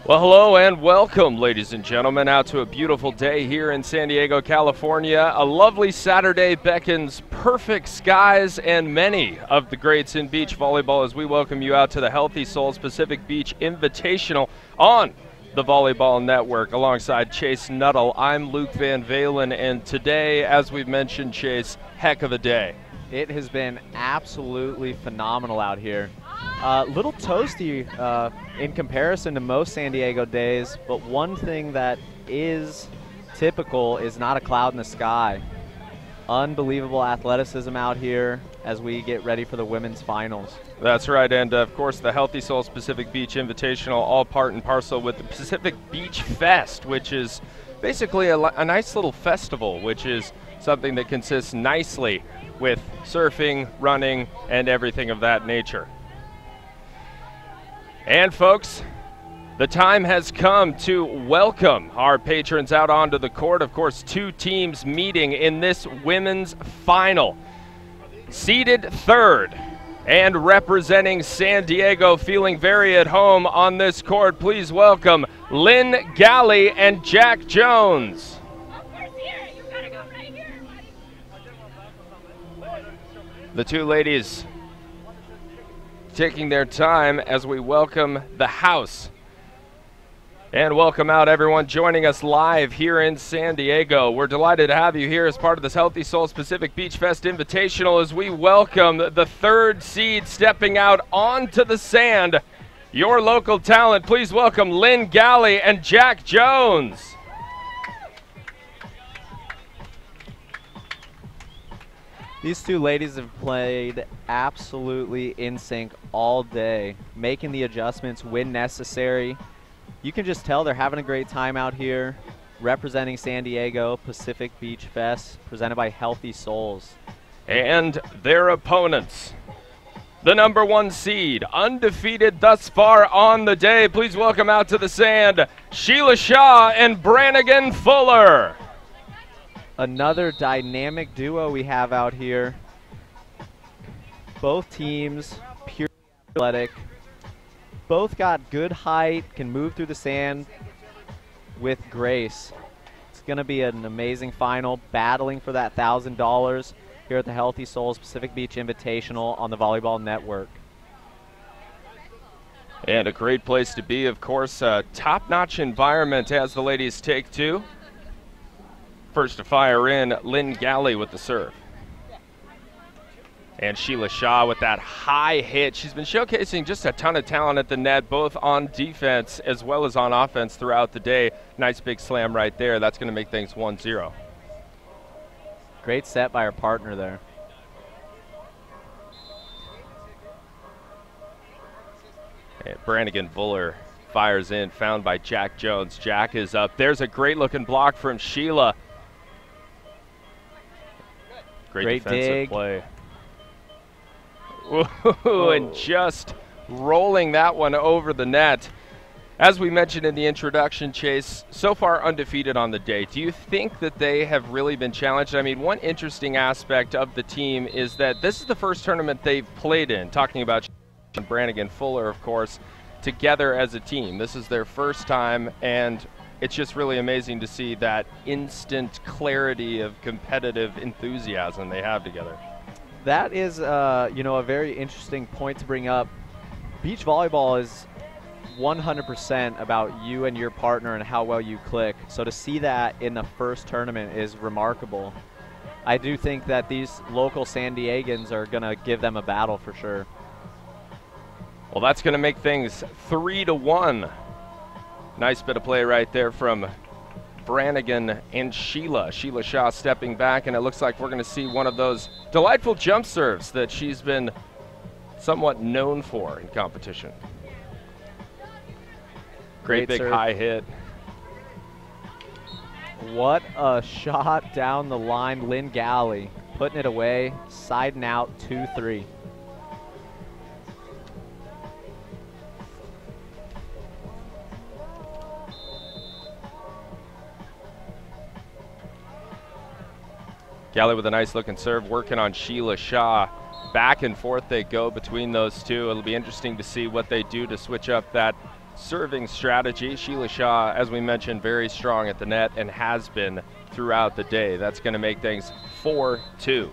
Well, hello and welcome, ladies and gentlemen, out to a beautiful day here in San Diego, California. A lovely Saturday beckons perfect skies and many of the greats in beach volleyball as we welcome you out to the Healthy Souls Pacific Beach Invitational on the Volleyball Network. Alongside Chase Nuttall, I'm Luke Van Valen, and today, as we've mentioned, Chase, heck of a day. It has been absolutely phenomenal out here. A little toasty in comparison to most San Diego days, but one thing that is typical is not a cloud in the sky. Unbelievable athleticism out here as we get ready for the women's finals. That's right, and of course the Healthy Souls Pacific Beach Invitational, all part and parcel with the Pacific Beach Fest, which is basically a nice little festival, which is something that consists nicely with surfing, running, and everything of that nature. And folks, the time has come to welcome our patrons out onto the court. Of course, two teams meeting in this women's final. Seated third and representing San Diego, feeling very at home on this court, please welcome Lynn Galley and Jack Jones. The two ladies taking their time as we welcome the house. And welcome out everyone joining us live here in San Diego. We're delighted to have you here as part of this Healthy Souls Pacific Beach Fest Invitational as we welcome the third seed stepping out onto the sand. Your local talent, please welcome Lynn Galley and Jack Jones. These two ladies have played absolutely in sync all day, making the adjustments when necessary. You can just tell they're having a great time out here, representing San Diego Pacific Beach Fest, presented by Healthy Souls. And their opponents, the number one seed, undefeated thus far on the day. Please welcome out to the sand, Sheila Shaw and Brannigan Fuller. Another dynamic duo we have out here. Both teams pure athletic. Both got good height, can move through the sand with grace. It's going to be an amazing final, battling for that $1,000 here at the Healthy Souls Pacific Beach Invitational on the Volleyball Network. And a great place to be, of course, a top-notch environment as the ladies take two. First to fire in, Lynn Galley with the serve. And Sheila Shaw with that high hit. She's been showcasing just a ton of talent at the net, both on defense as well as on offense throughout the day. Nice big slam right there. That's going to make things 1-0. Great set by her partner there. And Brannigan Fuller fires in, found by Jack Jones. Jack is up. There's a great looking block from Sheila. Great defensive dig. Play. Ooh, and just rolling that one over the net. As we mentioned in the introduction, Chase, so far undefeated on the day. Do you think that they have really been challenged? I mean, one interesting aspect of the team is that this is the first tournament they've played in, talking about Brannigan Fuller, of course, together as a team. This is their first time, and it's just really amazing to see that instant clarity of competitive enthusiasm they have together. That is, a very interesting point to bring up. Beach volleyball is 100% about you and your partner and how well you click. So to see that in the first tournament is remarkable. I do think that these local San Diegans are going to give them a battle for sure. Well, that's going to make things 3-1. Nice bit of play right there from Brannigan and Sheila. Sheila Shaw stepping back, and it looks like we're going to see one of those delightful jump serves that she's been somewhat known for in competition. Great big serve. High hit. What a shot down the line. Lynn Galley putting it away, siding out 2-3. Galley with a nice looking serve, working on Sheila Shaw. Back and forth they go between those two. It'll be interesting to see what they do to switch up that serving strategy. Sheila Shaw, as we mentioned, very strong at the net and has been throughout the day. That's going to make things 4-2.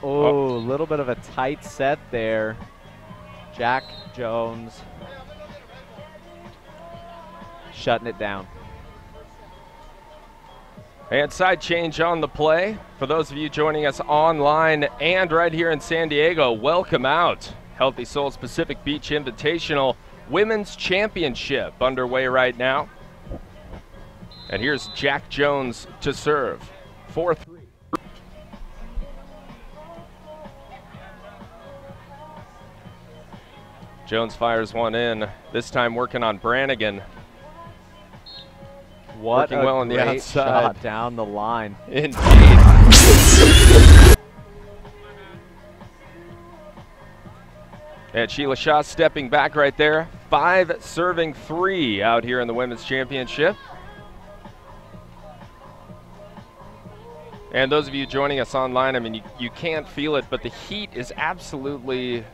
Oh, a little bit of a tight set there. Jack Jones shutting it down. And side change on the play. For those of you joining us online and right here in San Diego, welcome out. Healthy Souls Pacific Beach Invitational Women's Championship underway right now. And here's Jack Jones to serve. 4-3. Jones fires one in, this time working on Brannigan. What working a well on the great outside. shot down the line. Indeed. And Sheila Shaw stepping back right there. 5 serving 3 out here in the Women's Championship. And those of you joining us online, I mean, you can't feel it, but the heat is absolutely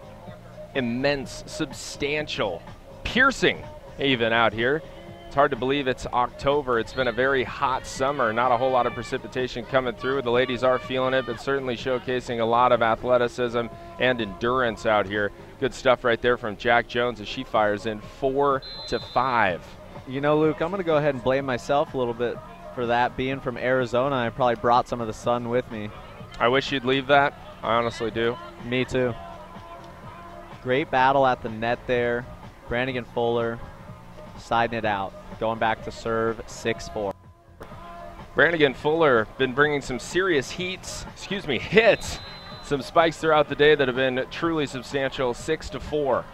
immense, substantial, piercing even out here. It's hard to believe it's October. It's been a very hot summer. Not a whole lot of precipitation coming through. The ladies are feeling it, but certainly showcasing a lot of athleticism and endurance out here. Good stuff right there from Jack Jones as she fires in 4-5. You know, Luke, I'm going to go ahead and blame myself a little bit for that. Being from Arizona, I probably brought some of the sun with me. I wish you'd leave that. I honestly do. Me too. Great battle at the net there. Brannigan Fuller siding it out. Going back to serve 6-4. Brannigan Fuller been bringing some serious hits, some spikes throughout the day that have been truly substantial. 6-4.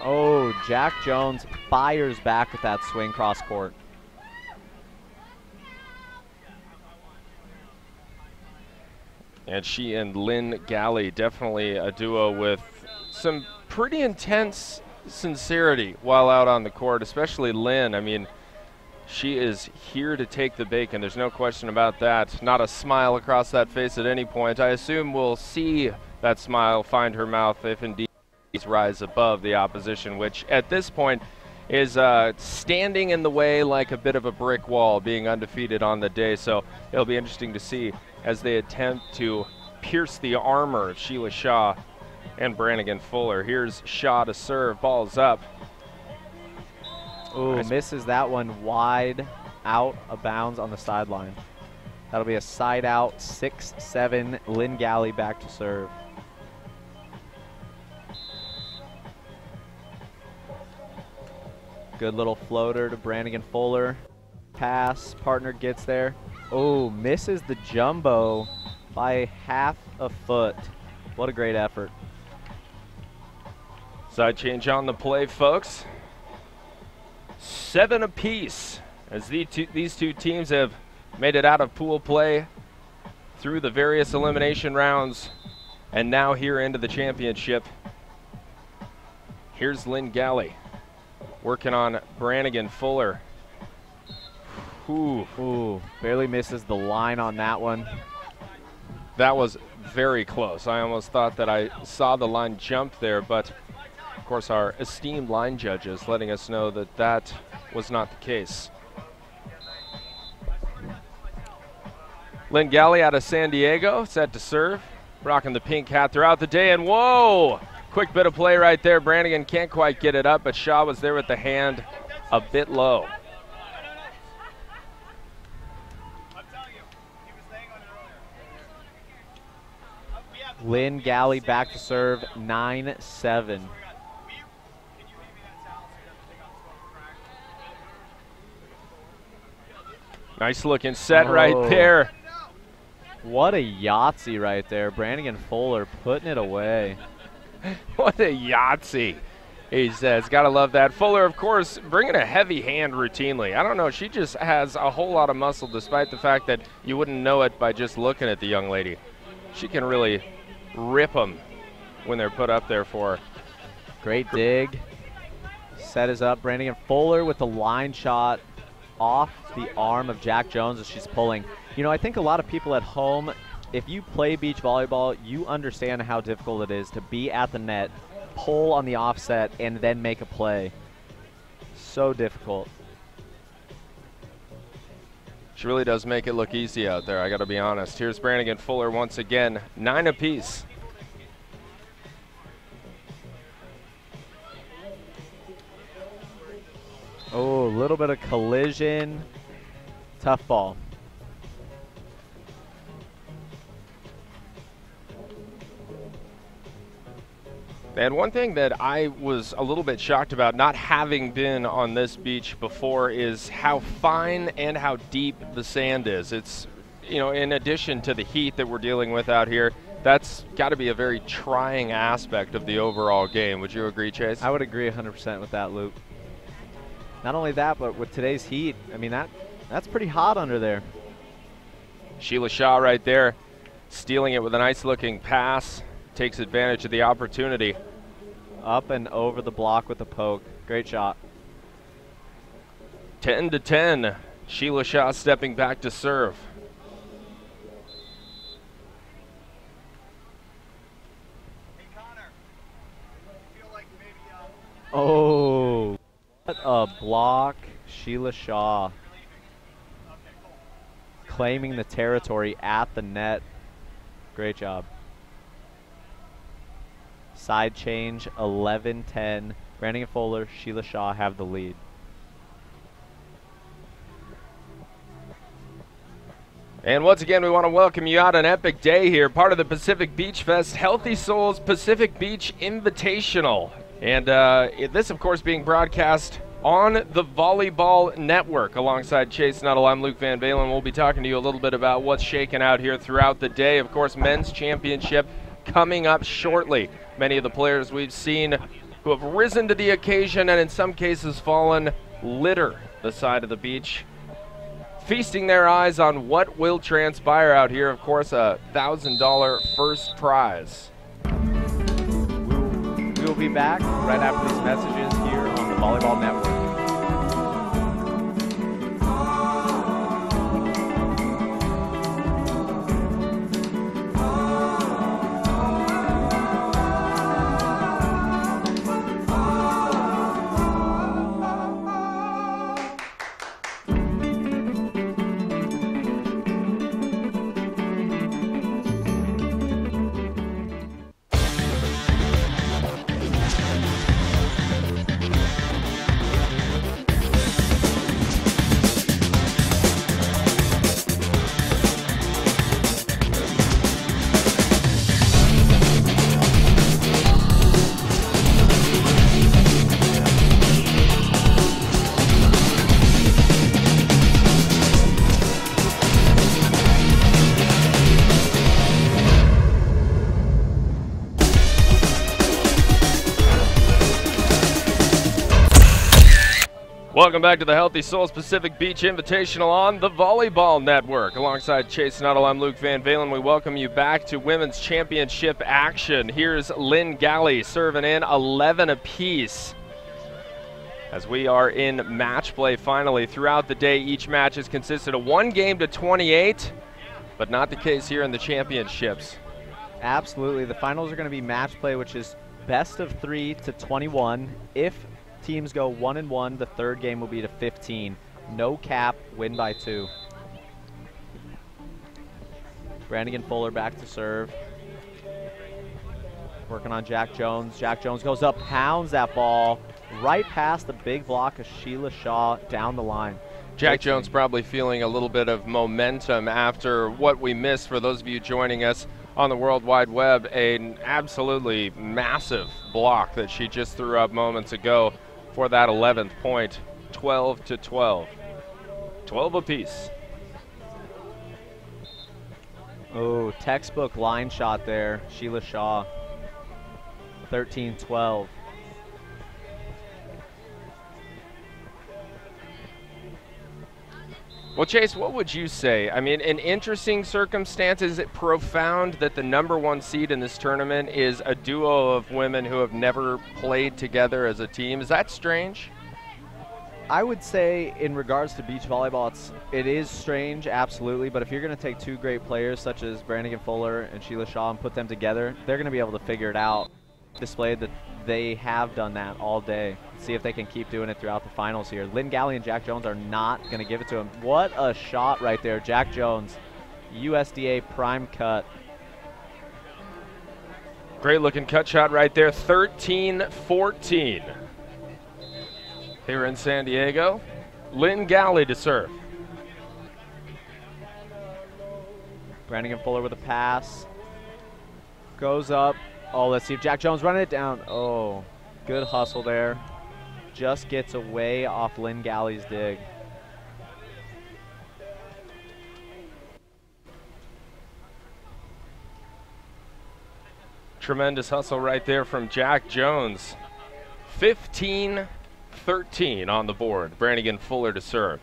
Oh, Jack Jones fires back with that swing cross court. And she and Lynn Galley, definitely a duo with some pretty intense sincerity while out on the court, especially Lynn. I mean, she is here to take the bacon. There's no question about that. Not a smile across that face at any point. I assume we'll see that smile find her mouth if indeed rise above the opposition, which at this point is standing in the way like a bit of a brick wall, being undefeated on the day. So it'll be interesting to see as they attempt to pierce the armor of Sheila Shaw and Brannigan Fuller. Here's Shaw to serve, ball's up. Ooh, Nice. misses that one wide out of bounds on the sideline. That'll be a side out, 6-7, Lynn Galley back to serve. Good little floater to Brannigan Fuller. Pass, partner gets there. Oh, misses the jumbo by half a foot. What a great effort. Side change on the play, folks. 7 apiece as these two teams have made it out of pool play through the various elimination rounds and now here into the championship. Here's Lynn Galley working on Brannigan Fuller. Ooh, barely misses the line on that one. That was very close. I almost thought that I saw the line jump there, but of course our esteemed line judges letting us know that that was not the case. Lynn Galley out of San Diego, set to serve. Rocking the pink hat throughout the day, and whoa! Quick bit of play right there. Brannigan can't quite get it up, but Shaw was there with the hand a bit low. Lynn Galley back to serve, 9-7. Nice looking set right there. What a Yahtzee right there. Brannigan Fuller putting it away. What a Yahtzee, he says. Gotta love that. Fuller, of course, bringing a heavy hand routinely. I don't know, she just has a whole lot of muscle despite the fact that you wouldn't know it by just looking at the young lady. She can really rip them when they're put up there for her. Great dig. Set is up. Brannigan Fuller with the line shot. off the arm of Jack Jones as she's pulling. You know, I think a lot of people at home, if you play beach volleyball, you understand how difficult it is to be at the net, pull on the offset, and then make a play. So difficult. She really does make it look easy out there, I got to be honest. Here's Brannigan Fuller once again, 9 apiece. Oh, a little bit of collision. Tough ball. And one thing that I was a little bit shocked about, not having been on this beach before, is how fine and how deep the sand is. It's, you know, in addition to the heat that we're dealing with out here, that's got to be a very trying aspect of the overall game. Would you agree, Chase? I would agree 100% with that, Luke. Not only that, but with today's heat, I mean, that's pretty hot under there. Sheila Shaw right there, stealing it with a nice-looking pass. Takes advantage of the opportunity. Up and over the block with the poke. Great shot. 10-10. Sheila Shaw stepping back to serve. Oh, what a block. Sheila Shaw claiming the territory at the net. Great job. Side change, 11-10. Brannigan Fuller, Sheila Shaw have the lead. And once again, we want to welcome you out on an epic day here, part of the Pacific Beach Fest Healthy Souls Pacific Beach Invitational. And this, of course, being broadcast on the Volleyball Network. Alongside Chase Nuttall, I'm Luke Van Valen. We'll be talking to you a little bit about what's shaking out here throughout the day. Of course, men's championship coming up shortly. Many of the players we've seen who have risen to the occasion and in some cases fallen litter the side of the beach, feasting their eyes on what will transpire out here. Of course, a $1,000 first prize. We will be back right after these messages here on the Volleyball Network. Welcome back to the Healthy Souls Pacific Beach Invitational on the Volleyball Network. Alongside Chase Nuttall, I'm Luke Van Valen. We welcome you back to Women's Championship action. Here's Lynn Galley serving in 11 apiece. As we are in match play finally throughout the day, each match has consisted of 1 game to 28, but not the case here in the championships. Absolutely. The finals are going to be match play, which is best of 3 to 21. If teams go 1-1, the third game will be to 15. No cap, win by 2. Brannigan Fuller back to serve. Working on Jack Jones. Jack Jones goes up, pounds that ball right past the big block of Sheila Shaw down the line. Jack Jones probably feeling a little bit of momentum after what we missed. For those of you joining us on the World Wide Web, an absolutely massive block that she just threw up moments ago for that 11th point. 12-12. 12 apiece. Oh, textbook line shot there, Sheila Shaw. 13-12. Well, Chase, what would you say? I mean, in interesting circumstances, is it profound that the #1 seed in this tournament is a duo of women who have never played together as a team? Is that strange? I would say in regards to beach volleyball, it is strange, absolutely, but if you're going to take two great players such as Brannigan Fuller and Sheila Shaw and put them together, they're going to be able to figure it out. Displayed that they have done that all day. See if they can keep doing it throughout the finals here. Lynn Galley and Jack Jones are not going to give it to him. What a shot right there. Jack Jones, USDA prime cut. Great looking cut shot right there, 13-14. Here in San Diego, Lynn Galley to serve. Brannigan Fuller with a pass. Goes up. Oh, let's see if Jack Jones running it down. Oh, good hustle there. Just gets away off Lynn Galley's dig. Tremendous hustle right there from Jack Jones. 15-13 on the board. Brannigan Fuller to serve.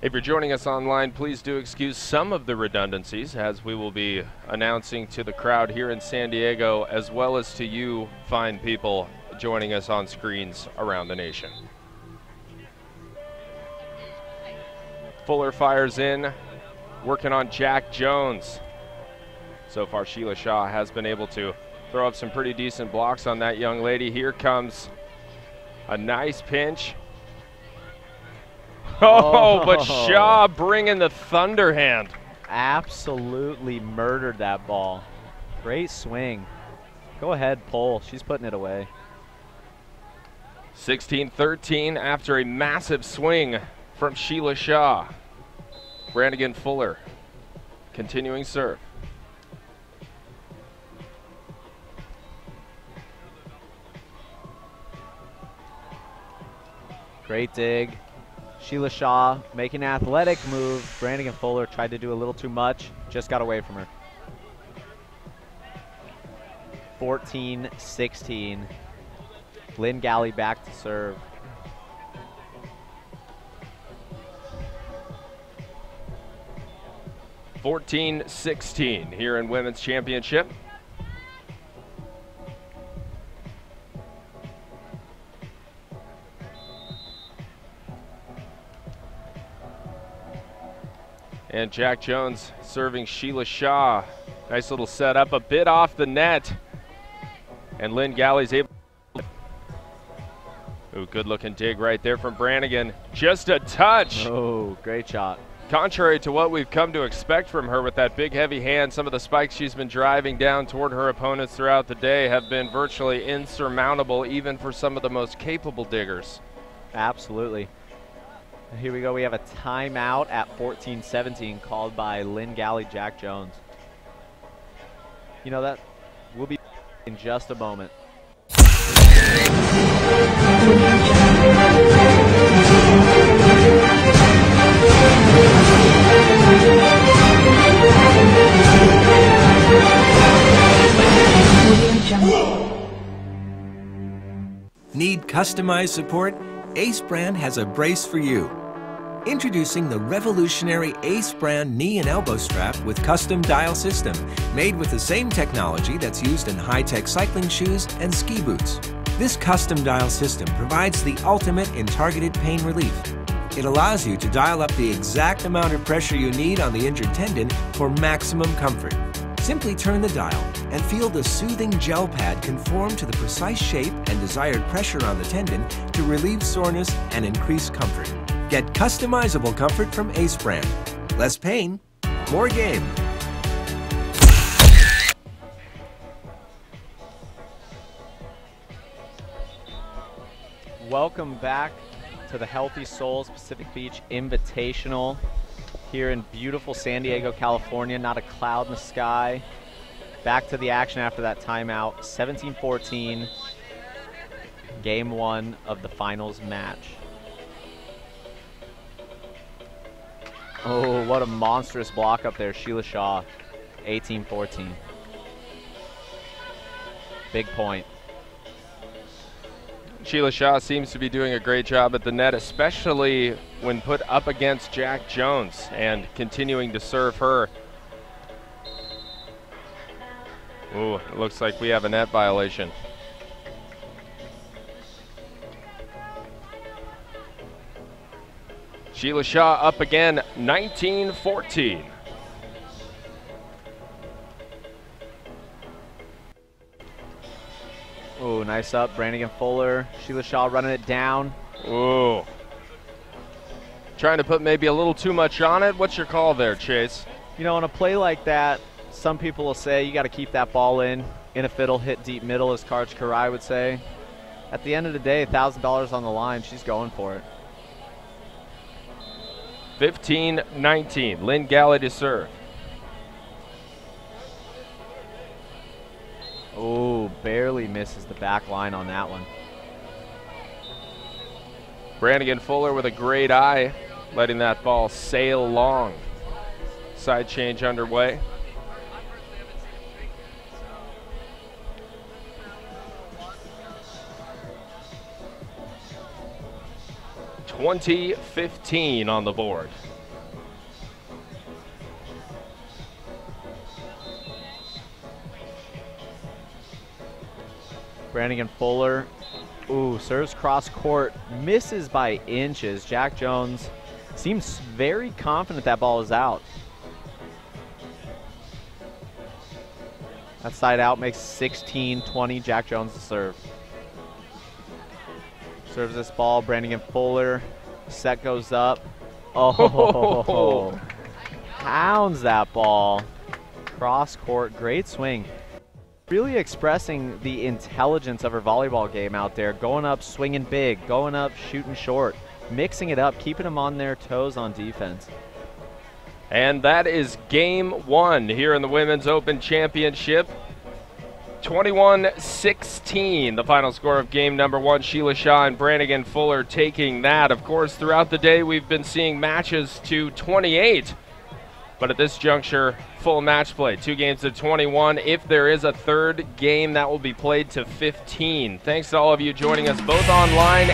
If you're joining us online, please do excuse some of the redundancies as we will be announcing to the crowd here in San Diego as well as to you fine people joining us on screens around the nation. Fuller fires in, working on Jack Jones. So far, Sheila Shaw has been able to throw up some pretty decent blocks on that young lady. Here comes a nice pinch. Oh, but Shaw bringing the thunder hand. Absolutely murdered that ball. Great swing. Go ahead, Pole. She's putting it away. 16-13 after a massive swing from Sheila Shaw. Brannigan Fuller continuing serve. Great dig. Sheila Shaw making an athletic move. Brannigan Fuller tried to do a little too much. Just got away from her. 14-16. Lynn Galley back to serve. (14-16) here in Women's Championship. And Jack Jones serving Sheila Shaw. Nice little setup, a bit off the net. And Lynn Galley's able. Ooh, good looking dig right there from Brannigan. Just a touch. Oh, great shot. Contrary to what we've come to expect from her with that big heavy hand, some of the spikes she's been driving down toward her opponents throughout the day have been virtually insurmountable even for some of the most capable diggers. Absolutely. Here we go. We have a timeout at 14-17 called by Lynn Galley, Jack Jones. You know that we'll be in just a moment. Need customized support? Ace Brand has a brace for you. Introducing the revolutionary Ace Brand knee and elbow strap with custom dial system, made with the same technology that's used in high-tech cycling shoes and ski boots. This custom dial system provides the ultimate in targeted pain relief. It allows you to dial up the exact amount of pressure you need on the injured tendon for maximum comfort. Simply turn the dial and feel the soothing gel pad conform to the precise shape and desired pressure on the tendon to relieve soreness and increase comfort. Get customizable comfort from Ace Brand. Less pain, more game. Welcome back to the Healthy Souls Pacific Beach Invitational here in beautiful San Diego, California. Not a cloud in the sky. Back to the action after that timeout. 17-14, game one of the finals match. Oh, what a monstrous block up there. Sheila Shaw, 18-14. Big point. Sheila Shaw seems to be doing a great job at the net, especially when put up against Jack Jones and continuing to serve her. Ooh, it looks like we have a net violation. Sheila Shaw up again, 19-14. Ooh, nice up, Brannigan Fuller. Sheila Shaw running it down. Ooh. Trying to put maybe a little too much on it. What's your call there, Chase? You know, on a play like that, some people will say you got to keep that ball in a fiddle, hit deep middle, as Karch Karai would say. At the end of the day, $1,000 on the line, she's going for it. 15-19, Lynn Galley to serve. Oh, barely misses the back line on that one. Brannigan Fuller with a great eye, letting that ball sail long. Side change underway. $20-15 on the board. Brannigan Fuller, ooh, serves cross court, misses by inches. Jack Jones seems very confident that ball is out. That side out makes 16-20, Jack Jones to serve. Serves this ball, Brannigan Fuller, set goes up. Oh, pounds that ball. Cross court, great swing. Really expressing the intelligence of her volleyball game out there, going up, swinging big, going up, shooting short, mixing it up, keeping them on their toes on defense. And that is game one here in the Women's Open Championship. 21-16, the final score of game number one. Sheila Shaw and Brannigan Fuller taking that. Of course, throughout the day, we've been seeing matches to 28. But at this juncture, full match play. 2 games to 21. If there is a third game, that will be played to 15. Thanks to all of you joining us both online.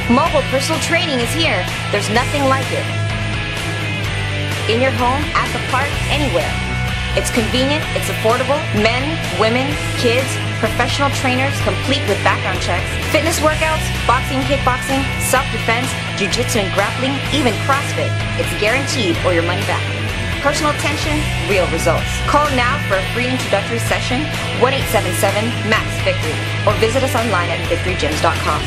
Mobile personal training is here. There's nothing like it. In your home, at the park, anywhere. It's convenient, it's affordable. Men, women, kids, professional trainers, complete with background checks. Fitness workouts, boxing, kickboxing, self-defense, jiu-jitsu and grappling, even CrossFit. It's guaranteed or your money back. Personal attention, real results. Call now for a free introductory session, 1-877-MAX-VICTORY, or visit us online at victorygyms.com.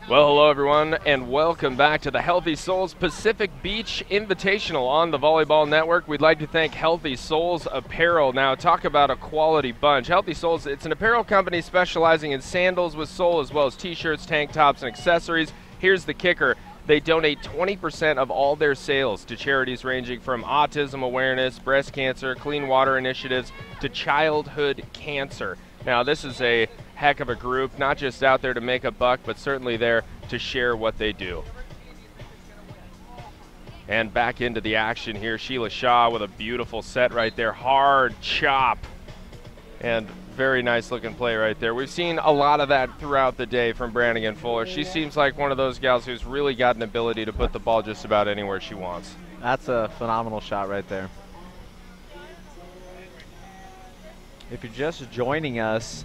Well, hello everyone, and welcome back to the Healthy Souls Pacific Beach Invitational on the Volleyball Network. We'd like to thank Healthy Souls Apparel. Now, talk about a quality bunch. Healthy Souls, it's an apparel company specializing in sandals with sole, as well as t-shirts, tank tops, and accessories. Here's the kicker. They donate 20% of all their sales to charities ranging from autism awareness, breast cancer, clean water initiatives, to childhood cancer. Now, this is a heck of a group, not just out there to make a buck, but certainly there to share what they do. And back into the action here, Sheila Shaw with a beautiful set right there. Hard chop. And very nice looking play right there. We've seen a lot of that throughout the day from Brannigan Fuller. She seems like one of those gals who's really got an ability to put the ball just about anywhere she wants. That's a phenomenal shot right there. If you're just joining us,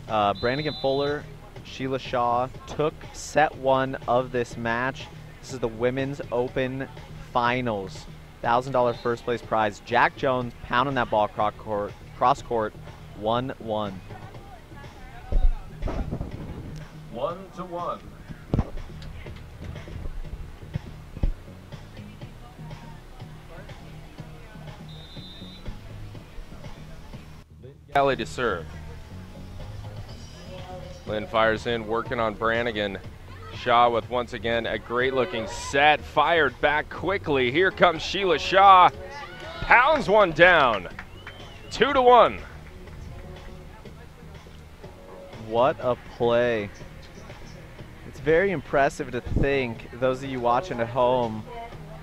Brannigan Fuller, Sheila Shaw took set one of this match. This is the Women's Open Finals. $1,000 first place prize. Jack Jones pounding that ball cross court, 1-1. 1-1. Galley to serve. Lynn fires in, working on Brannigan. Shaw with once again a great looking set, fired back quickly. Here comes Sheila Shaw, pounds one down, 2-1. What a play. It's very impressive to think, those of you watching at home,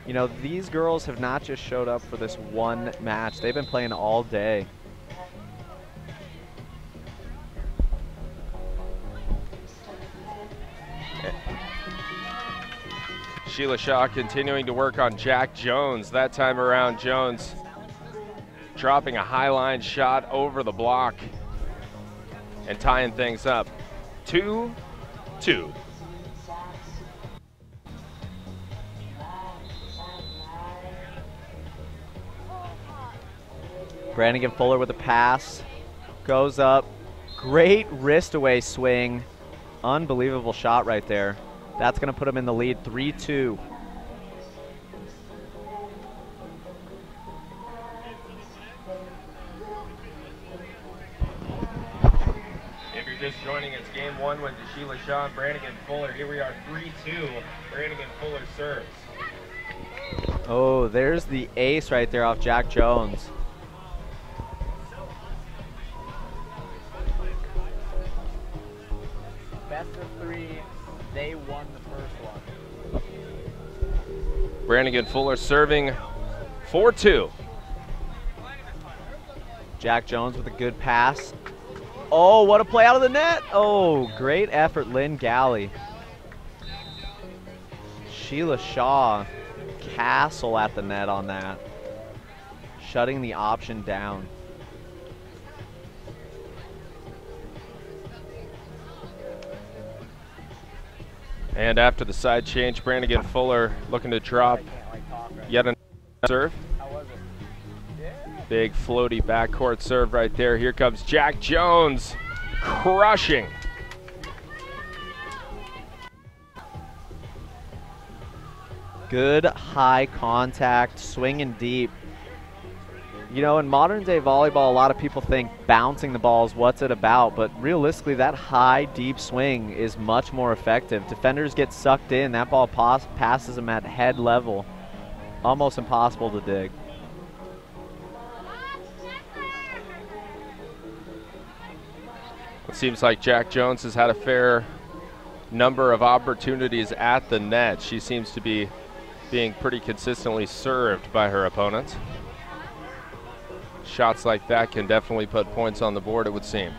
you know, these girls have not just showed up for this one match. They've been playing all day. Sheila Shaw continuing to work on Jack Jones. That time around, Jones dropping a high line shot over the block and tying things up. 2-2. Brannigan Fuller with a pass. Goes up. Great wrist away swing. Unbelievable shot right there. That's going to put him in the lead, 3-2. If you're just joining, it's game one with Sheila Shaw and Brannigan Fuller. Here we are, 3-2. Brannigan Fuller serves. Oh, there's the ace right there off Jack Jones. Best of three. They won the first one. Brannigan Fuller serving 4-2. Jack Jones with a good pass. Oh, what a play out of the net. Oh, great effort, Lynn Galley. Sheila Shaw, castle at the net on that. Shutting the option down. And after the side change, Brannigan Fuller looking to drop yet another serve. Big floaty backcourt serve right there. Here comes Jack Jones, crushing. Good high contact, swinging deep. You know, in modern day volleyball, a lot of people think bouncing the ball is what's it about, but realistically, that high, deep swing is much more effective. Defenders get sucked in. That ball passes them at head level. Almost impossible to dig. It seems like Jack Jones has had a fair number of opportunities at the net. She seems to be being pretty consistently served by her opponents. Shots like that can definitely put points on the board, it would seem.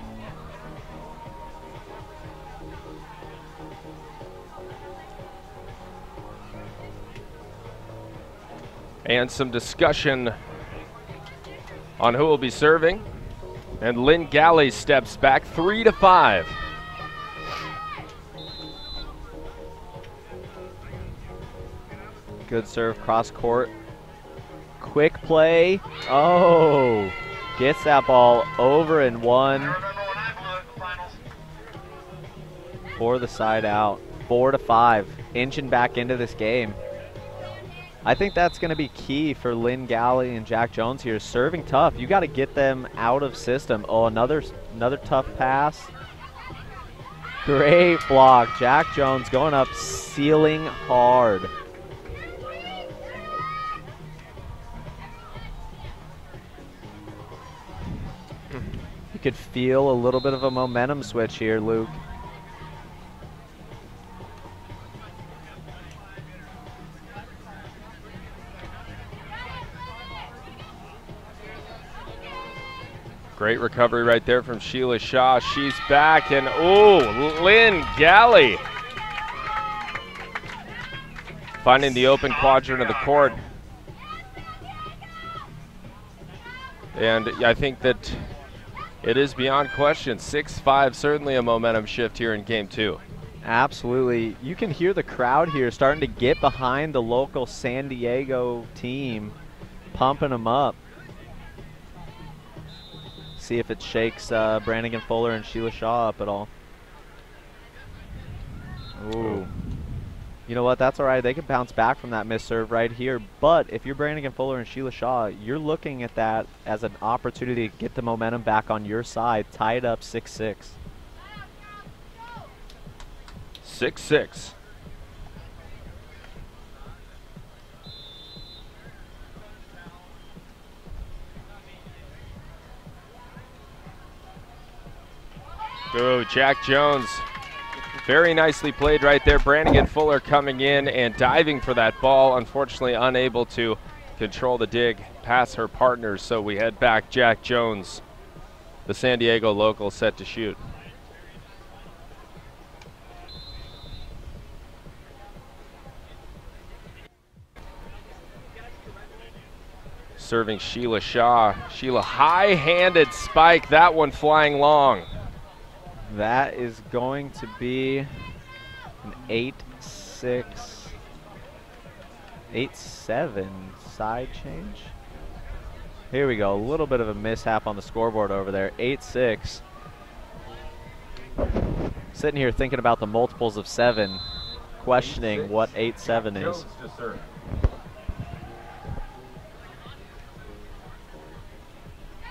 And some discussion on who will be serving. And Lynn Galley steps back 3-5. Good serve cross court. Quick play. Oh, gets that ball over and one for the side out. 4-5, inching back into this game. I think that's going to be key for Lynn Galley and Jack Jones here. Serving tough. You got to get them out of system. Oh, another tough pass. Great block. Jack Jones going up, sealing hard. You could feel a little bit of a momentum switch here, Luke. Great recovery right there from Sheila Shaw. She's back, and oh, Lynn Galley finding the open quadrant of the court. And I think that it is beyond question. 6-5, certainly a momentum shift here in game two. Absolutely. You can hear the crowd here starting to get behind the local San Diego team, pumping them up. See if it shakes Brannigan Fuller and Sheila Shaw up at all. Ooh. You know what? That's all right. They can bounce back from that missed serve right here. But if you're Brannigan Fuller and Sheila Shaw, you're looking at that as an opportunity to get the momentum back on your side, tied up 6-6. 6-6. Oh, Jack Jones. Very nicely played right there. Brannigan Fuller coming in and diving for that ball. Unfortunately unable to control the dig past her partners. So we head back. Jack Jones, the San Diego local, set to shoot. Serving Sheila Shaw. Sheila, high-handed spike. That one flying long. That is going to be an 8-6, 8-7 side change. Here we go, a little bit of a mishap on the scoreboard over there. 8-6. Sitting here thinking about the multiples of 7, questioning what 8-7 is.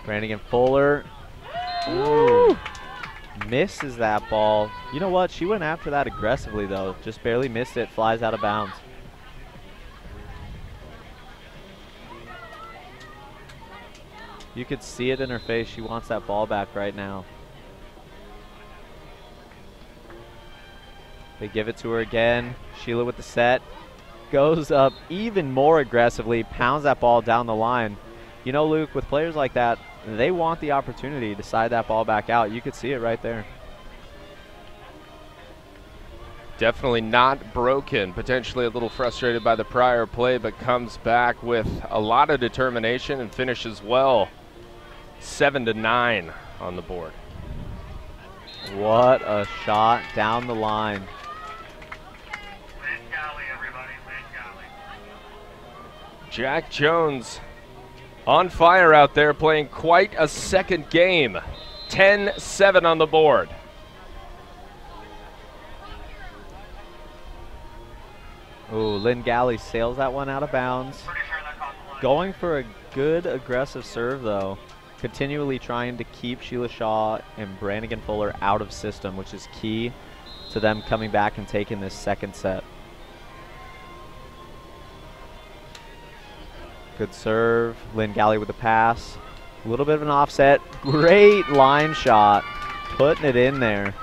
Brannigan Fuller. Ooh. Misses that ball. You know what? She went after that aggressively, though. Just barely missed it. Flies out of bounds. You could see it in her face. She wants that ball back right now. They give it to her again. Sheila with the set. Goes up even more aggressively. Pounds that ball down the line. You know, Luke, with players like that, they want the opportunity to side that ball back out. You could see it right there. Definitely not broken. Potentially a little frustrated by the prior play, but comes back with a lot of determination and finishes well. 7-9 on the board. What a shot down the line. Jack Jones on fire out there, playing quite a second game. 10-7 on the board. Ooh, Lynn Galley sails that one out of bounds. Going for a good aggressive serve, though. Continually trying to keep Sheila Shaw and Brannigan Fuller out of system, which is key to them coming back and taking this second set. Good serve. Lynn Galley with the pass. A little bit of an offset. Great line shot. Putting it in there.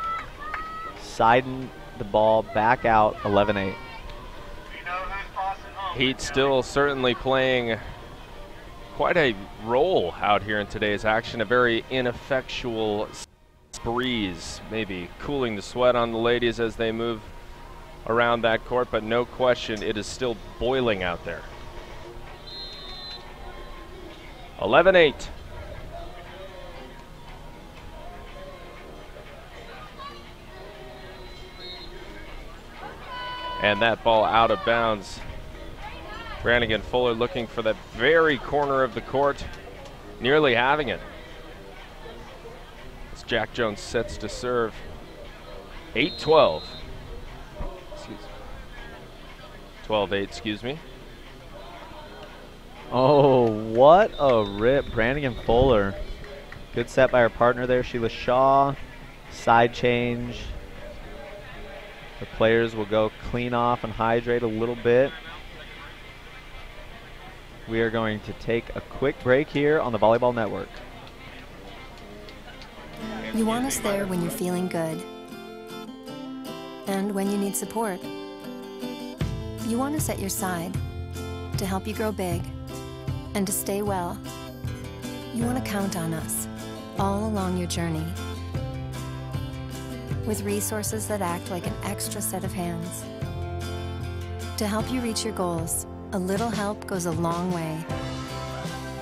Siding the ball back out. 11-8. Heat still certainly playing quite a role out here in today's action. A very ineffectual breeze, maybe cooling the sweat on the ladies as they move around that court, but no question it is still boiling out there. 11-8. And that ball out of bounds. Brannigan Fuller looking for that very corner of the court, nearly having it. As Jack Jones sets to serve. 8-12. 12-8, excuse me. Oh, what a rip. Brannigan Fuller. Good set by her partner there, Sheila Shaw. Side change. The players will go clean off and hydrate a little bit. We are going to take a quick break here on the Volleyball Network. You want us there when you're feeling good and when you need support. You want us at your side to help you grow big and to stay well. You want to count on us all along your journey with resources that act like an extra set of hands. To help you reach your goals, a little help goes a long way.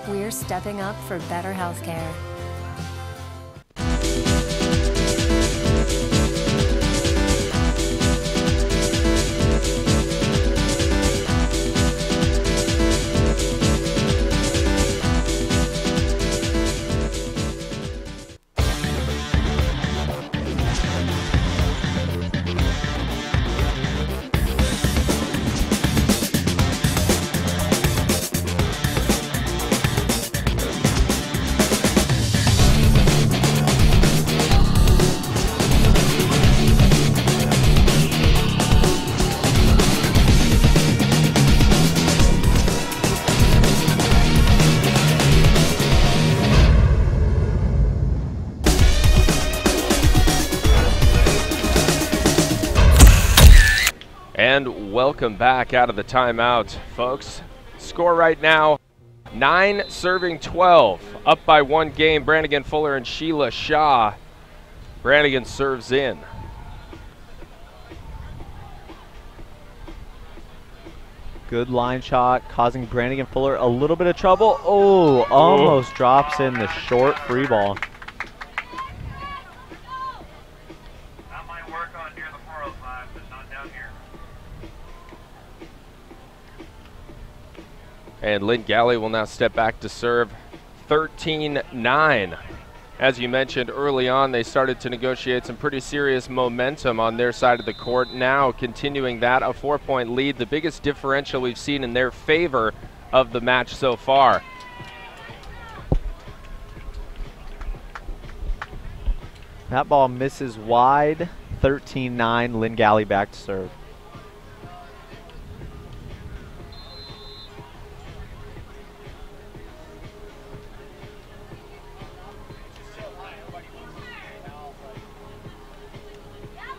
We're stepping up for better healthcare. welcome back out of the timeout, folks. Score right now, 9 serving 12. Up by 1 game, Brannigan Fuller and Sheila Shaw. Brannigan serves in. Good line shot, causing Brannigan Fuller a little bit of trouble. Oh, almost drops in the short free ball. That might work on near the 405, but not down here. And Lynn Galley will now step back to serve 13-9. As you mentioned early on, they started to negotiate some pretty serious momentum on their side of the court. Now continuing that, a 4-point lead, the biggest differential we've seen in their favor of the match so far. That ball misses wide, 13-9, Lynn Galley back to serve.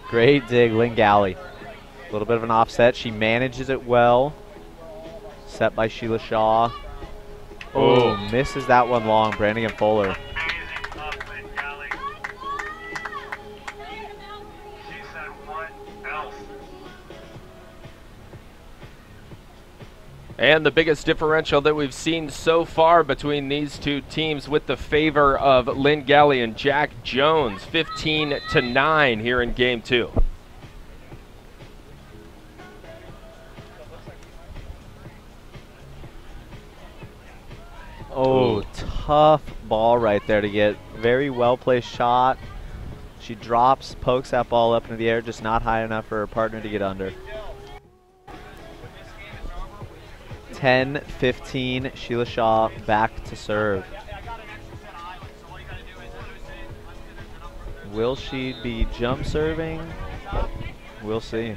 Great dig, Lynn Galley. A little bit of an offset. She manages it well. Set by Sheila Shaw. Oh, misses that one long. Brannigan Fuller. Amazing stuff, Lynn Galley. She said what else? And the biggest differential that we've seen so far between these two teams with the favor of Lynn Galley and Jack Jones, 15-9 here in game 2. Oh, tough ball right there to get. Very well placed shot. She drops, pokes that ball up into the air, just not high enough for her partner to get under. 10-15, Sheila Shaw back to serve. Will she be jump serving? We'll see.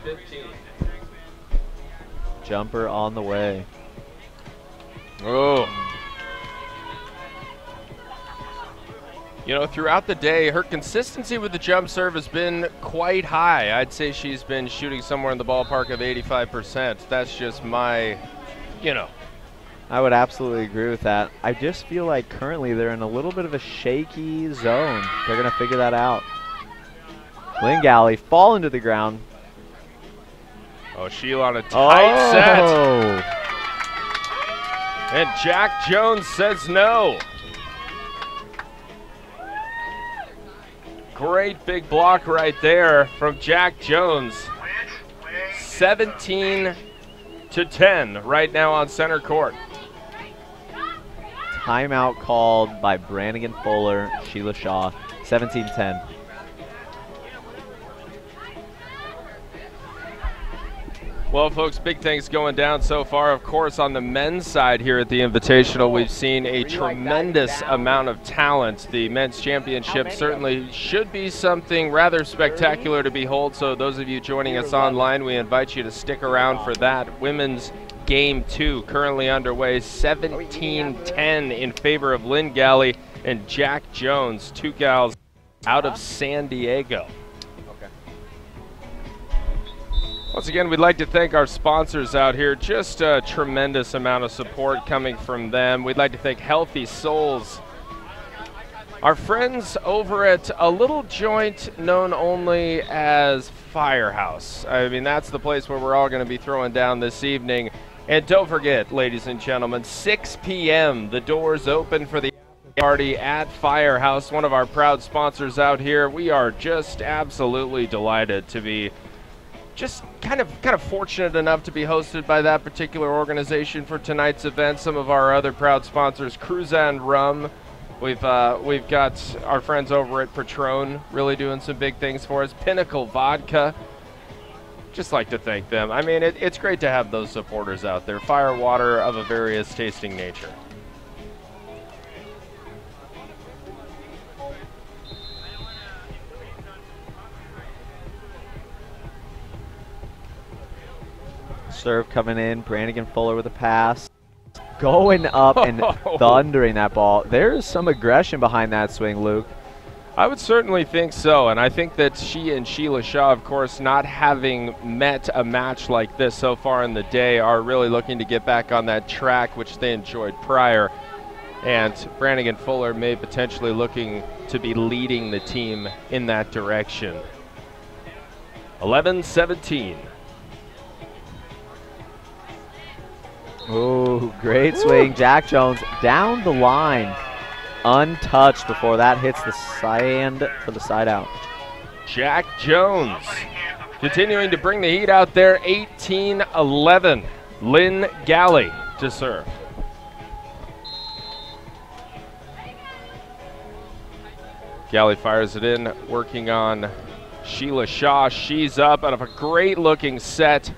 Jumper on the way. Oh. You know, throughout the day, her consistency with the jump serve has been quite high. I'd say she's been shooting somewhere in the ballpark of 85%. That's just my, you know. I would absolutely agree with that. I just feel like currently they're in a little bit of a shaky zone. They're going to figure that out. Lynn Galley falling to the ground. Oh, Sheila on a tight set. And Jack Jones says no. Great big block right there from Jack Jones. 17-10 right now on center court. Timeout called by Brannigan Fuller, Sheila Shaw, 17-10. Well, folks, big things going down so far. Of course, on the men's side here at the Invitational, we've seen a tremendous amount of talent. The men's championship certainly should be something rather spectacular to behold. So those of you joining us online, we invite you to stick around for that. Women's Game 2 currently underway, 17-10 in favor of Lynn Galley and Jack Jones, two gals out of San Diego. Once again, we'd like to thank our sponsors out here. Just a tremendous amount of support coming from them. We'd like to thank Healthy Souls, our friends over at a little joint known only as Firehouse. I mean, that's the place where we're all going to be throwing down this evening. And don't forget, ladies and gentlemen, 6 p.m., the doors open for the party at Firehouse, one of our proud sponsors out here. We are just absolutely delighted to be just kind of fortunate enough to be hosted by that particular organization for tonight's event. Some of our other proud sponsors, Cruzan Rum. We've got our friends over at Patron really doing some big things for us. Pinnacle Vodka. Just like to thank them. I mean, it's great to have those supporters out there. Fire water of a various tasting nature. Serve coming in, Brannigan Fuller with a pass. Going up and thundering that ball. There's some aggression behind that swing, Luke. I would certainly think so, and I think that she and Sheila Shaw, of course, not having met a match like this so far in the day, are really looking to get back on that track which they enjoyed prior. And Brannigan Fuller may potentially looking to be leading the team in that direction. 11-17. Oh, great swing. Jack Jones down the line, untouched before that hits the sand for the side out. Jack Jones continuing to bring the heat out there. 18-11. Lynn Galley to serve. Galley fires it in, working on Sheila Shaw. She's up out of a great looking set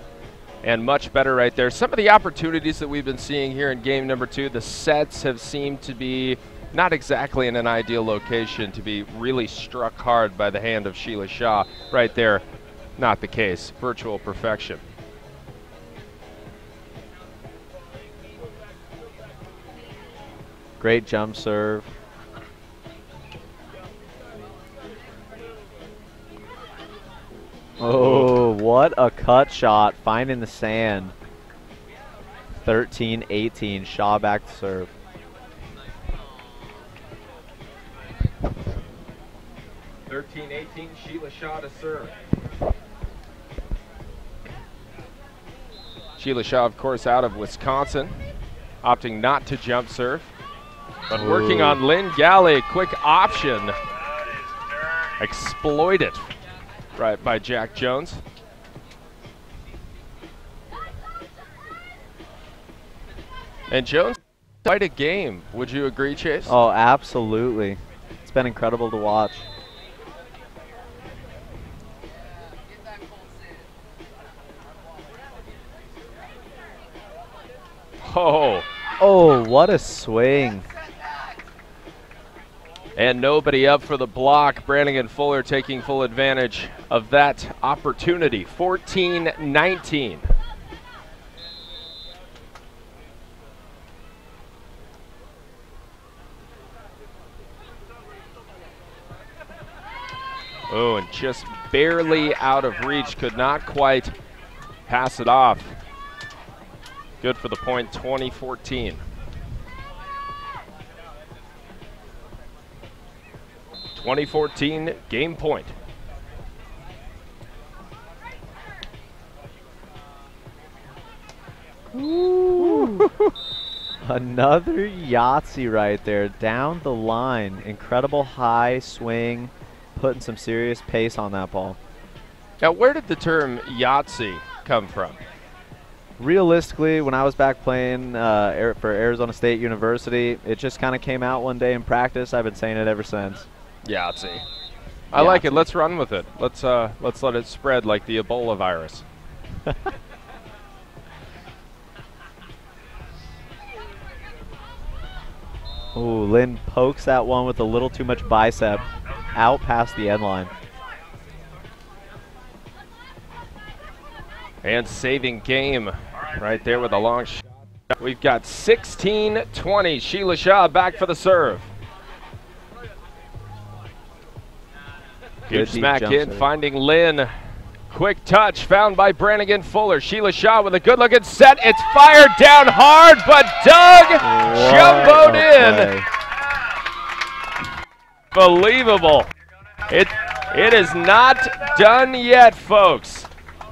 and much better right there. Some of the opportunities that we've been seeing here in game number 2, the sets have seemed to be not exactly in an ideal location to be really struck hard by the hand of Sheila Shaw. Right there, not the case. Virtual perfection. Great jump serve. Oh, what a cut shot, finding the sand. 13-18, Shaw back to serve. Sheila Shaw to serve. Sheila Shaw, of course, out of Wisconsin, opting not to jump serve, but working on Lynn Galley. Quick option, exploited right by Jack Jones. And Jones, quite a game. Would you agree, Chase? Oh, absolutely. It's been incredible to watch. Oh, what a swing. And nobody up for the block. Brannigan Fuller taking full advantage of that opportunity. 14-19. Oh, and just barely out of reach. Could not quite pass it off. Good for the point, 20-14. 2014 game point. Ooh. Another Yahtzee right there, down the line. Incredible high swing, putting some serious pace on that ball. Now, where did the term Yahtzee come from? Realistically, when I was back playing for Arizona State University, it just kind of came out one day in practice. I've been saying it ever since. Yahtzee. I like it. Let's run with it. Let's let it spread like the Ebola virus. Ooh, Lynn pokes that one with a little too much bicep out past the end line. And saving game right there with a long shot. We've got 16-20. Sheila Shaw back for the serve. Good smack in, finding Lynn. Quick touch found by Brannigan Fuller. Sheila Shaw with a good looking set. It's fired down hard, but Doug jumboed in. Believable. It is not done yet, folks.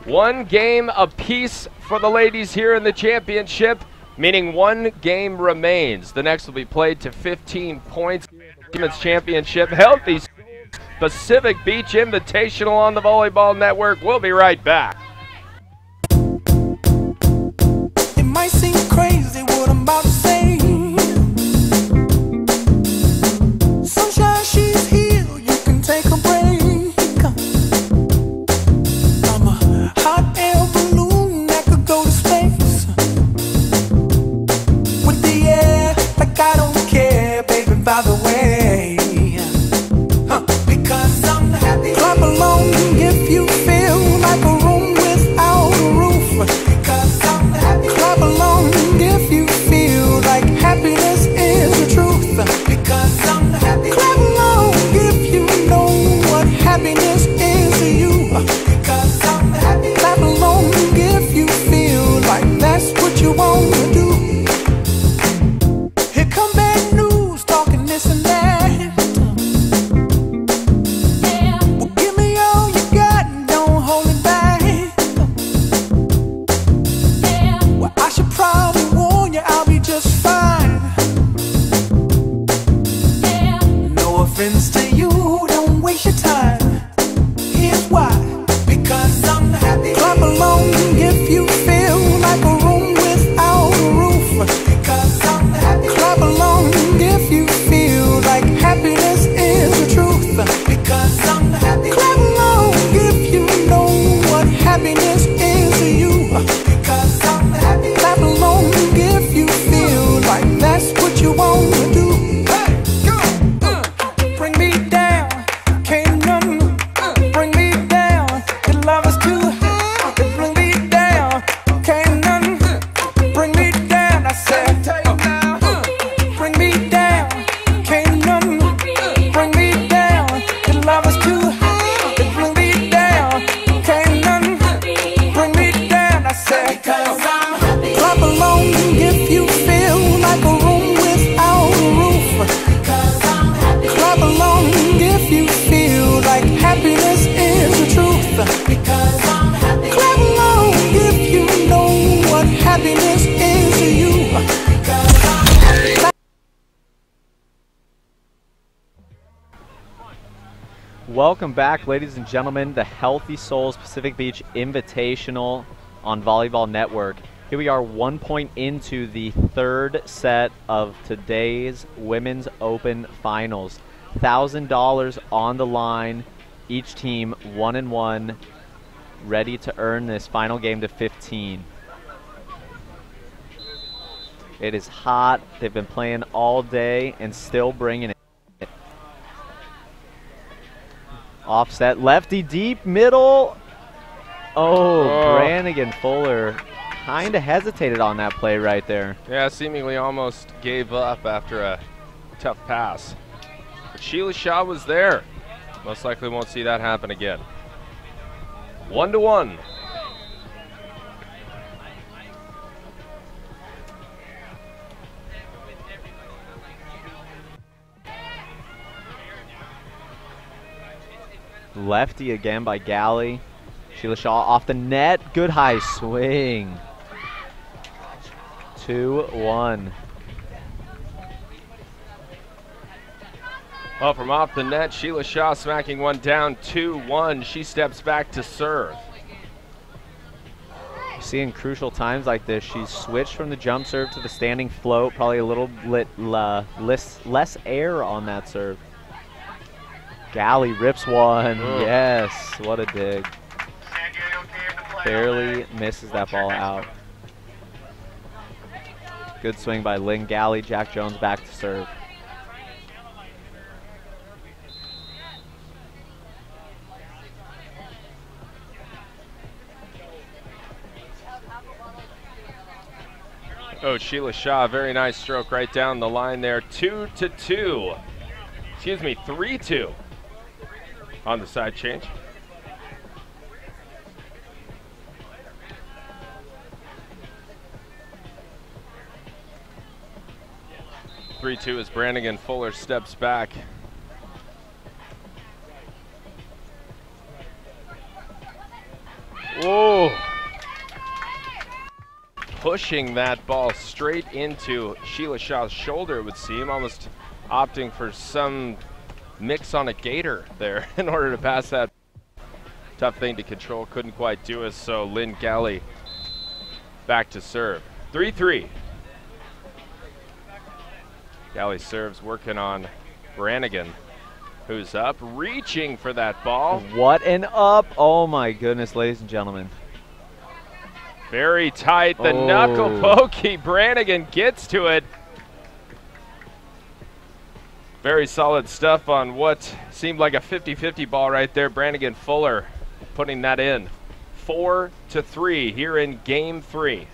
One game apiece for the ladies here in the championship, meaning one game remains. The next will be played to 15 points. Women's championship held these Pacific Beach Invitational on the Volleyball Network. We'll be right back. It might seem crazy what I'm about to say. Sunshine, she's here, you can take a break. I'm a hot air balloon that could go to space. With the air, like I don't care, baby, by the way. Clap along if you feel like a room just fine. No offense to you, don't waste your time. Here's why. Because I'm happy. Clap along if you feel like a room without a roof. Because I'm happy. Clap along if you feel like happiness is the truth. Because I'm happy. Clap along if you know what happiness is to you. Because I'm happy. Clap along if you feel like that's what you want to do. Hey, go. Bring me down, can't none bring me down. Your love is too high. Bring me down, can't none bring me down. I said, bring me down, can't none bring me down. Your love is too high. Bring me down, can't none bring me down. I said, because I'm happy. Clap along if you feel like a room without a roof. Because I'm happy. Clap along if you feel like happiness is the truth. Because I'm happy. Clap along if you know what happiness is to you. Because I'm happy. Welcome back, ladies and gentlemen, the Healthy Souls Pacific Beach Invitational on Volleyball Network. Here we are 1 point into the third set of today's Women's Open Finals. $1,000 on the line, each team 1-1, ready to earn this final game to 15. It is hot. They've been playing all day and still bringing it. Offset, lefty deep, middle. Oh, Brannigan Fuller kind of hesitated on that play right there. Yeah, seemingly almost gave up after a tough pass. But Sheila Shaw was there. Most likely won't see that happen again. 1-1. Lefty again by Galley. Sheila Shaw off the net. Good high swing. 2-1. Well, from off the net, Sheila Shaw smacking one down, 2-1. She steps back to serve. See, in crucial times like this, she's switched from the jump serve to the standing float. Probably a little bit less air on that serve. Galley rips one. Yes, what a dig. Barely misses that ball out. Good swing by Lynn Galley. Jack Jones back to serve. Oh, Sheila Shaw, very nice stroke right down the line there. 2-2. Excuse me, 3-2 on the side change. As Brannigan Fuller steps back. Whoa! Pushing that ball straight into Sheila Shaw's shoulder, it would seem, almost opting for some mix on a gator there in order to pass that. Tough thing to control, couldn't quite do it, so Lynn Galley back to serve. 3-3. Galley serves, working on Brannigan, who's up, reaching for that ball. What an up. Oh my goodness, ladies and gentlemen. Very tight, the knuckle pokey. Brannigan gets to it. Very solid stuff on what seemed like a 50-50 ball right there. Brannigan Fuller putting that in. 4-3 here in game 3.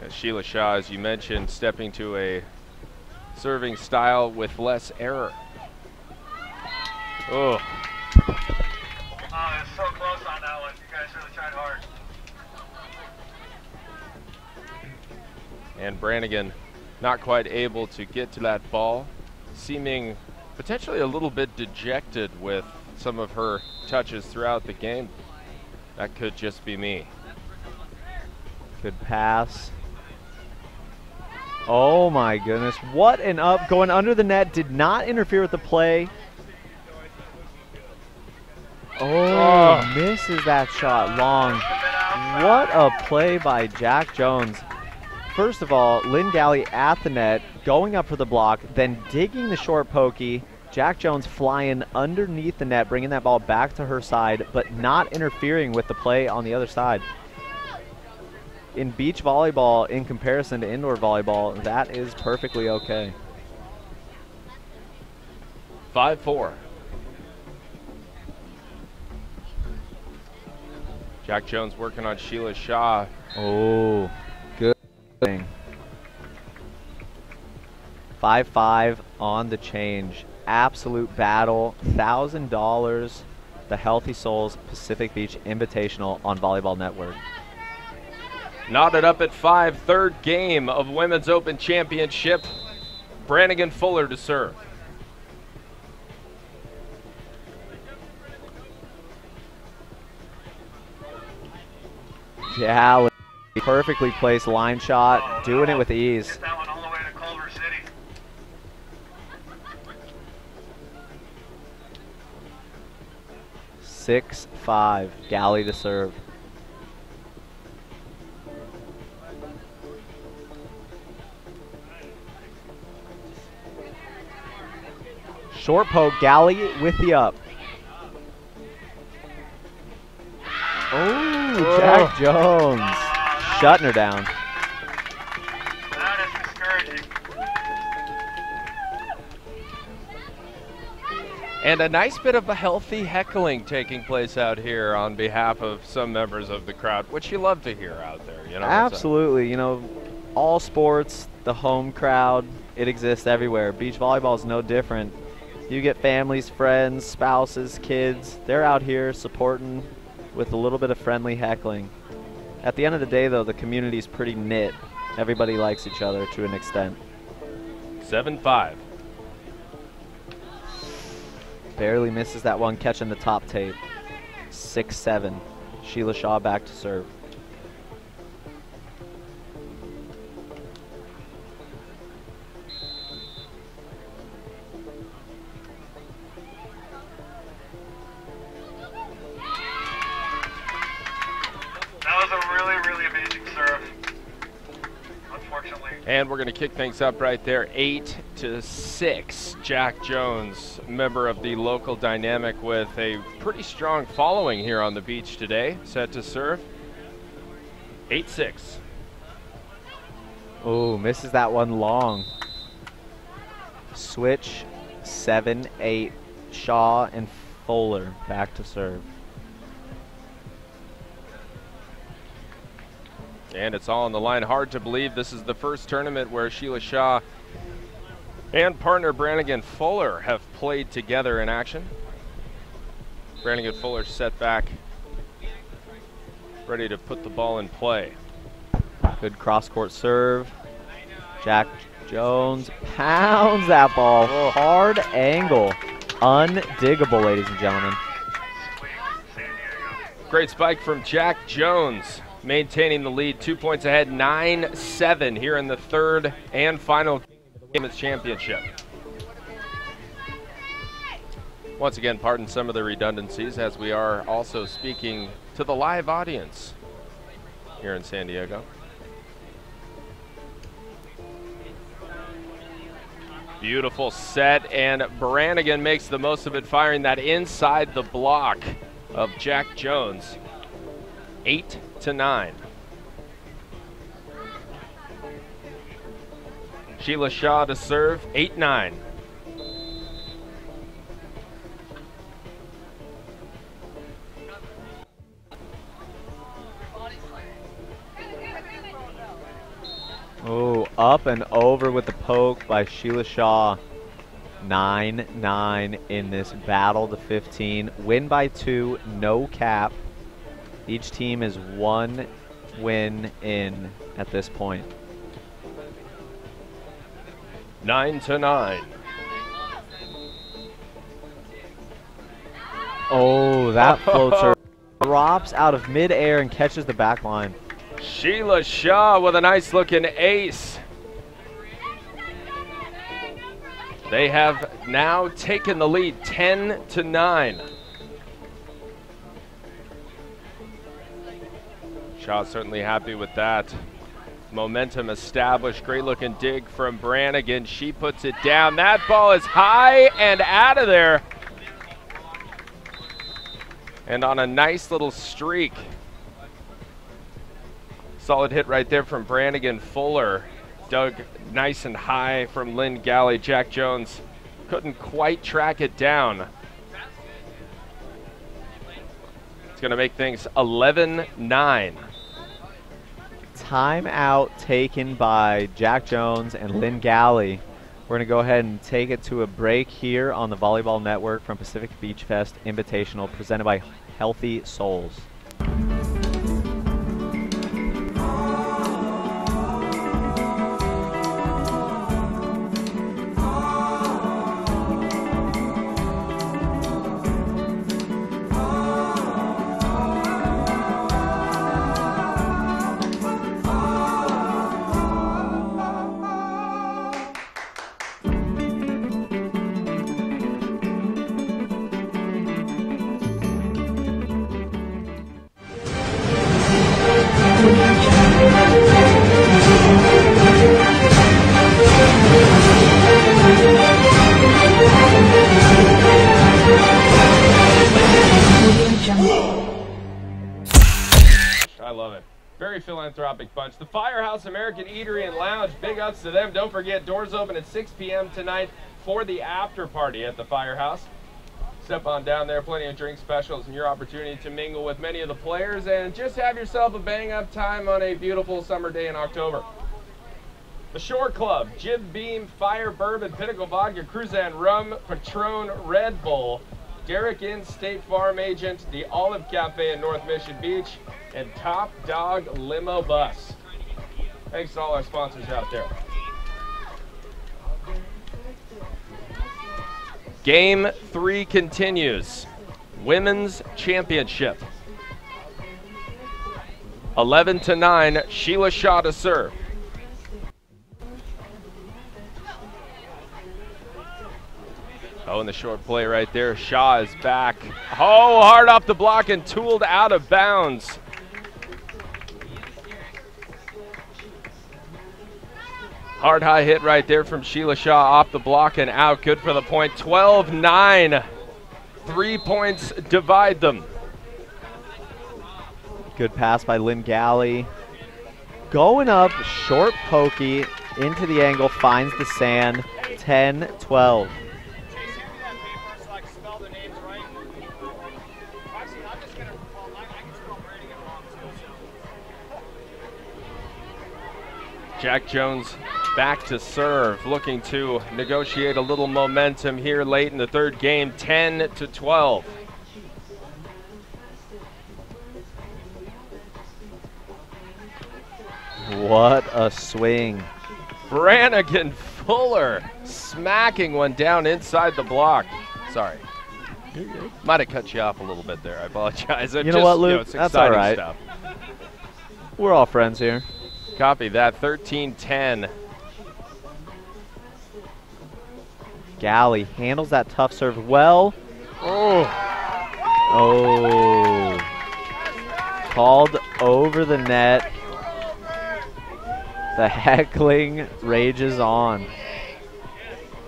Sheila Shaw, as you mentioned, stepping to a serving style with less error. Oh. Oh, it's so close on that one. You guys really tried hard. And Brannigan not quite able to get to that ball, seeming potentially a little bit dejected with some of her touches throughout the game. That could just be me. Good pass. Oh my goodness, what an up, going under the net, did not interfere with the play. Oh, misses that shot long. What a play by Jack Jones. First of all, Lynn Galley at the net, going up for the block, then digging the short pokey. Jack Jones flying underneath the net, bringing that ball back to her side, but not interfering with the play on the other side. In beach volleyball, in comparison to indoor volleyball, that is perfectly okay. 5-4. Jack Jones working on Sheila Shaw. Oh, good thing. 5-5 on the change. Absolute battle. $1,000. The Healthy Souls Pacific Beach Invitational on Volleyball Network. Knotted up at 5, third game of Women's Open Championship. Brannigan Fuller to serve. Yeah, perfectly placed line shot, doing it with ease. Hit that one all the way to Culver City. Six, 5, Galley to serve. Short poke, Galley with the up. Oh, Jack Jones shutting her down. That is discouraging. And a nice bit of a healthy heckling taking place out here on behalf of some members of the crowd, which you love to hear out there. You know, absolutely. You know, all sports, the home crowd, it exists everywhere. Beach volleyball is no different. You get families, friends, spouses, kids. They're out here supporting with a little bit of friendly heckling. At the end of the day, though, the community's pretty knit. Everybody likes each other to an extent. 7-5. Barely misses that one, catching the top tape. 6-7. Sheila Shaw back to serve. And we're going to kick things up right there, 8-6. Jack Jones, member of the local dynamic with a pretty strong following here on the beach today, set to serve. 8-6. Oh, misses that one long. Switch, 7-8. Shaw and Fuller back to serve. And it's all on the line. Hard to believe this is the first tournament where Sheila Shaw and partner Brannigan Fuller have played together in action. Brannigan Fuller set back, ready to put the ball in play. Good cross-court serve. Jack Jones pounds that ball. Hard angle. Undiggable, ladies and gentlemen. Great spike from Jack Jones, maintaining the lead, 2 points ahead, 9-7 here in the third and final game of the championship. Once again, pardon some of the redundancies as we are also speaking to the live audience here in San Diego. Beautiful set, and Brannigan makes the most of it, firing that inside the block of Jack Jones. 8-9. Sheila Shaw to serve, 8-9. Oh, up and over with the poke by Sheila Shaw. 9-9 in this battle to 15. Win by 2, no cap. Each team is 1 win in at this point. 9-9. Oh, that floater drops out of midair and catches the back line. Sheila Shaw with a nice looking ace. They have now taken the lead 10-9. Shaw certainly happy with that. Momentum established. Great looking dig from Brannigan. She puts it down. That ball is high and out of there. And on a nice little streak. Solid hit right there from Brannigan. Fuller dug nice and high from Lynn Galley. Jack Jones couldn't quite track it down. It's going to make things 11-9. Timeout taken by Jack Jones and Lynn Galley. We're going to go ahead and take it to a break here on the Volleyball Network from Pacific Beach Fest Invitational, presented by Healthy Souls. I love it. Very philanthropic bunch. The Firehouse American Eatery and Lounge, big ups to them. Don't forget, doors open at 6 p.m. tonight for the after party at the Firehouse. Step on down there, plenty of drink specials and your opportunity to mingle with many of the players and just have yourself a bang-up time on a beautiful summer day in October. The Shore Club, Jib Beam, Fire Bourbon, Pinnacle Vodka, Cruzan Rum, Patron Red Bull, Derek Inn State Farm Agent, the Olive Cafe in North Mission Beach, and Top Dog Limo Bus. Thanks to all our sponsors out there. Game 3 continues. Women's Championship. 11-9, Sheila Shaw to serve. Oh, and the short play right there. Shaw is back. Oh, hard off the block and tooled out of bounds. Hard high hit right there from Sheila Shaw off the block and out. Good for the point. 12-9. 3 points divide them. Good pass by Lynn Galley. Going up, short pokey into the angle, finds the sand. 10-12. Jack Jones back to serve, looking to negotiate a little momentum here late in the third game, 10-12. What a swing. Brannigan Fuller smacking one down inside the block. Sorry. Might have cut you off a little bit there. I apologize. You know what, Luke? It's That's all right. Stuff. We're all friends here. Copy that. 13-10. Galley handles that tough serve well. Oh. Oh. Called over the net. The heckling rages on.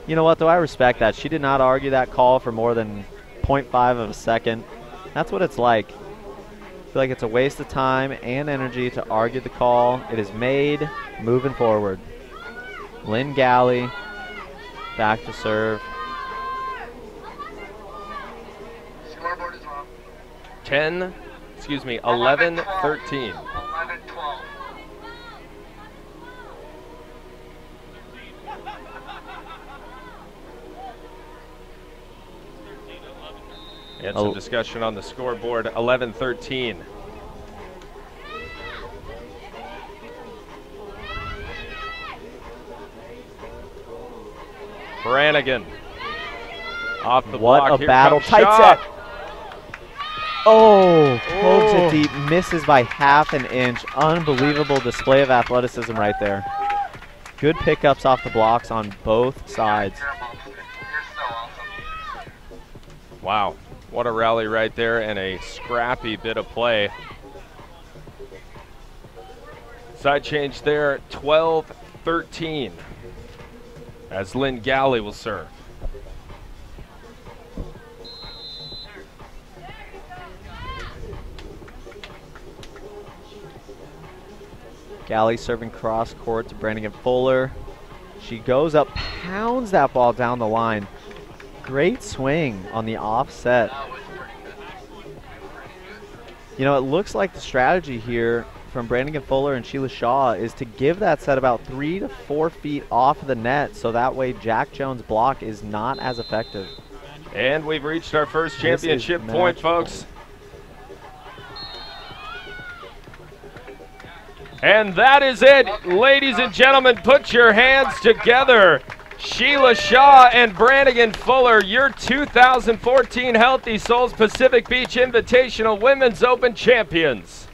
You know what, though? I respect that. She did not argue that call for more than 0.5 of a second. That's what it's like. I feel like it's a waste of time and energy to argue the call. It is made. Moving forward. Lynn Galley back to serve. Scoreboard is wrong. 11-13. 11-12. And some discussion on the scoreboard, 11-13. Brannigan off the block. What a Here battle. comes Tight Shaw. set. Oh, pokes it deep, misses by half an inch. Unbelievable display of athleticism right there. Good pickups off the blocks on both sides. Wow, what a rally right there and a scrappy bit of play. Side change there, 12-13 as Lynn Galley will serve. Galley serving cross court to Brannigan Fuller. She goes up, pounds that ball down the line. Great swing on the offset. You know, it looks like the strategy here from Brannigan Fuller and Sheila Shaw is to give that set about 3 to 4 feet off of the net so that way Jack Jones' block is not as effective. And we've reached our first championship point, folks. And that is it, ladies and gentlemen. Put your hands together. Sheila Shaw and Brannigan Fuller, your 2014 Healthy Souls Pacific Beach Invitational Women's Open champions.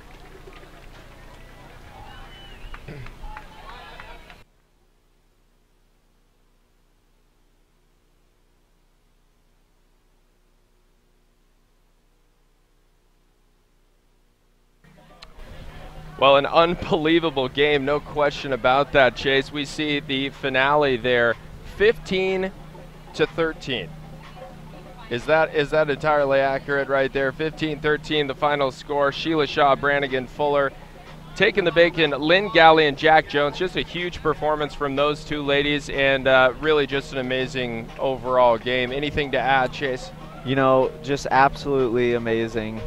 Well, an unbelievable game, no question about that, Chase. We see the finale there, 15-13. Is that entirely accurate right there? 15-13, the final score. Sheila Shaw, Brannigan Fuller taking the bacon. Lynn Galley and Jack Jones, just a huge performance from those two ladies, and really just an amazing overall game. Anything to add, Chase? You know, just absolutely amazing.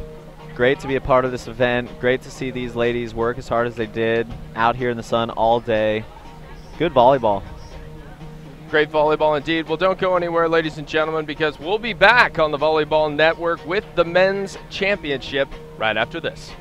Great to be a part of this event. Great to see these ladies work as hard as they did out here in the sun all day. Good volleyball. Great volleyball indeed. Well, don't go anywhere, ladies and gentlemen, because we'll be back on the Volleyball Network with the Men's Championship right after this.